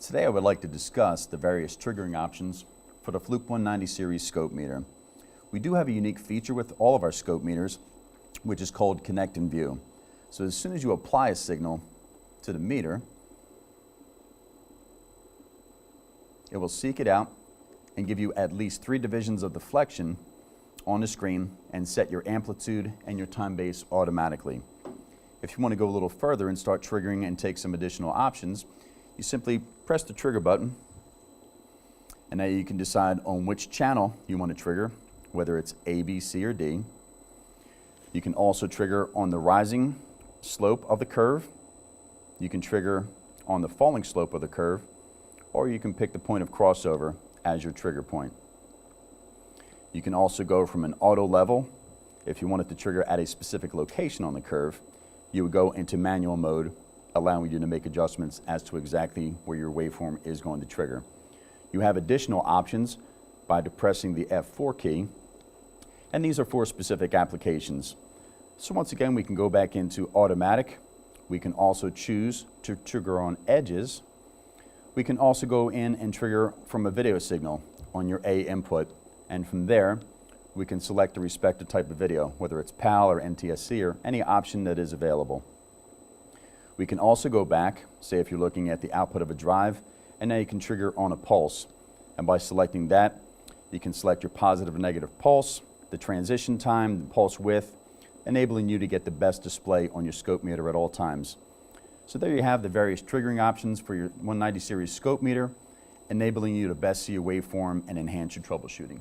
Today I would like to discuss the various triggering options for the Fluke 190 series scope meter. We do have a unique feature with all of our scope meters, which is called Connect and View. So as soon as you apply a signal to the meter, it will seek it out and give you at least 3 divisions of deflection on the screen and set your amplitude and your time base automatically. If you want to go a little further and start triggering and take some additional options, you simply press the trigger button, and now you can decide on which channel you want to trigger, whether it's A, B, C, or D. You can also trigger on the rising slope of the curve. You can trigger on the falling slope of the curve, or you can pick the point of crossover as your trigger point. You can also go from an auto level. If you wanted to trigger at a specific location on the curve, you would go into manual mode, allowing you to make adjustments as to exactly where your waveform is going to trigger. You have additional options by depressing the F4 key, and these are for specific applications. So once again, we can go back into automatic. We can also choose to trigger on edges. We can also go in and trigger from a video signal on your A input, and from there we can select the respective type of video, whether it's PAL or NTSC or any option that is available. We can also go back, say if you're looking at the output of a drive, and now you can trigger on a pulse. And by selecting that, you can select your positive or negative pulse, the transition time, the pulse width, enabling you to get the best display on your scope meter at all times. So there you have the various triggering options for your 190 series scope meter, enabling you to best see your waveform and enhance your troubleshooting.